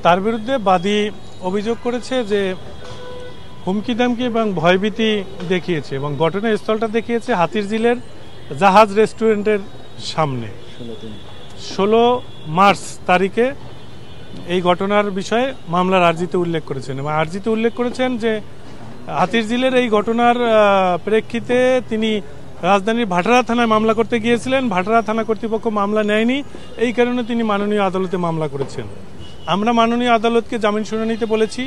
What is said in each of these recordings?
তার বিরুদ্ধে বাদী অভিযোগ করেছে যে হুমকি দামকি এবং ভয়ভীতি দেখিয়েছে এবং ঘটনাস্থলটা দেখিয়েছে হাতিরঝিলের জাহাজ রেস্টুরেন্টের সামনে 16 মার্চ তারিখে এই ঘটনার বিষয়ে মামলার আর্জিতে উল্লেখ করেছেন এবং আর্জিতে উল্লেখ করেছেন যে হাতিরঝিলের এই ঘটনার প্রেক্ষিতে তিনি রাজধানীর ভাটারা থানায় মামলা করতে গিয়েছিলেন। ভাটারা থানা কর্তৃপক্ষ মামলা নেয়নি, এই কারণে তিনি মাননীয় আদালতে মামলা করেছেন। আমরা মাননীয় আদালতকে জামিন শুনানিতে বলেছি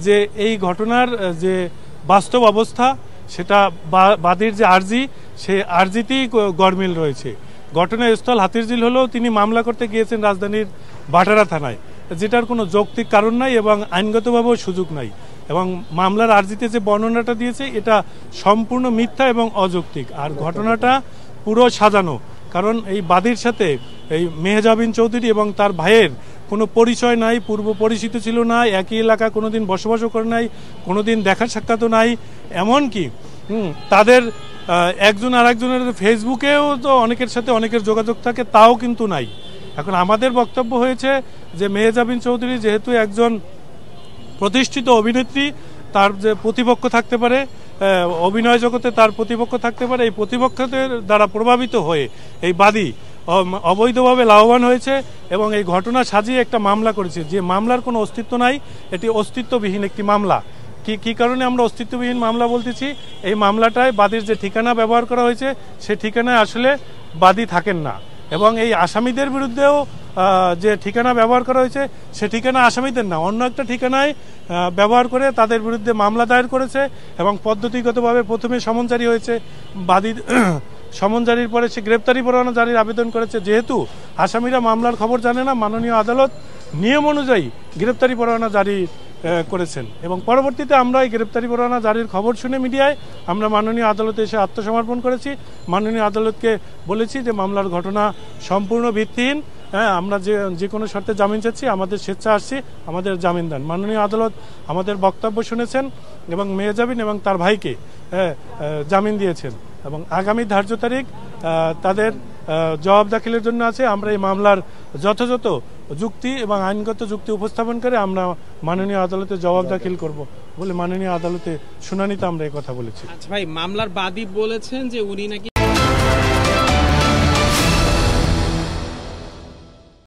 যে এই ঘটনার যে বাস্তব অবস্থা সেটা বাদীর যে আর্জি সে আর্জিতেই গরমিল রয়েছে। ঘটনাস্থল হাতিরঝিল হলেও তিনি মামলা করতে গিয়েছেন রাজধানীর ভাটারা থানায়, যেটার কোনো যৌক্তিক কারণ নাই এবং আইনগতভাবেও সুযোগ নাই এবং মামলার আর্জিতে যে বর্ণনাটা দিয়েছে এটা সম্পূর্ণ মিথ্যা এবং অযৌক্তিক। আর ঘটনাটা পুরো সাজানো, কারণ এই বাদীর সাথে এই মেহজাবিন চৌধুরী এবং তার ভাইয়ের কোনো পরিচয় নাই, পূর্ব পরিচিত ছিল না, একই এলাকা কোনোদিন বসবাসও করে নাই, কোনোদিন দেখা সাক্ষাৎও নাই, এমনকি তাদের একজন আর একজনের ফেসবুকেও তো অনেকের সাথে অনেকের যোগাযোগ থাকে, তাও কিন্তু নাই। এখন আমাদের বক্তব্য হয়েছে যে মেহজাবিন চৌধুরী যেহেতু একজন প্রতিষ্ঠিত অভিনেত্রী, তার যে প্রতিপক্ষ থাকতে পারে, অভিনয় জগতে তার প্রতিপক্ষ থাকতে পারে, এই প্রতিপক্ষদের দ্বারা প্রভাবিত হয়ে এই বাদী অবৈধভাবে লাভবান হয়েছে এবং এই ঘটনা সাজিয়ে একটা মামলা করেছে, যে মামলার কোনো অস্তিত্ব নাই, এটি অস্তিত্ববিহীন একটি মামলা। কি কারণে আমরা অস্তিত্ববিহীন মামলা বলতেছি? এই মামলাটায় বাদীর যে ঠিকানা ব্যবহার করা হয়েছে সে ঠিকানায় আসলে বাদী থাকেন না এবং এই আসামিদের বিরুদ্ধেও যে ঠিকানা ব্যবহার করা হয়েছে সে ঠিকানা আসামিদের না, অন্য একটা ঠিকানায় ব্যবহার করে তাদের বিরুদ্ধে মামলা দায়ের করেছে এবং পদ্ধতিগতভাবে প্রথমে সমন জারি হয়েছে, বাদী সমন জারির পরে সে গ্রেপ্তারি পরোয়ানা জারির আবেদন করেছে। যেহেতু আসামিরা মামলার খবর জানে না, মাননীয় আদালত নিয়ম অনুযায়ী গ্রেপ্তারি পরোয়ানা জারি করেছেন এবং পরবর্তীতে আমরা এই গ্রেপ্তারি পরোয়ানা জারির খবর শুনে মিডিয়ায় আমরা মাননীয় আদালতে এসে আত্মসমর্পণ করেছি। মাননীয় আদালতকে বলেছি যে মামলার ঘটনা সম্পূর্ণ ভিত্তিহীন, আমরা যে কোনো শর্তে জামিন চাচ্ছি, আমাদের স্বেচ্ছা আসছি, আমাদের জামিন দেন। মাননীয় আদালত আমাদের বক্তব্য শুনেছেন এবং মেহজাবিন এবং তার ভাইকে জামিন দিয়েছেন এবং আগামী ধার্য তারিখ তাদের জবাব দাখিলের জন্য আছে। আমরা এই মামলার যথাযথ যুক্তি এবং আইনগত যুক্তি উপস্থাপন করে আমরা মাননীয় আদালতে জবাব দাখিল করব বলে মাননীয় আদালতে শুনানিতে আমরা এই কথা বলেছি। আচ্ছা ভাই, মামলার বাদী বলেছেন যে উনি নাকি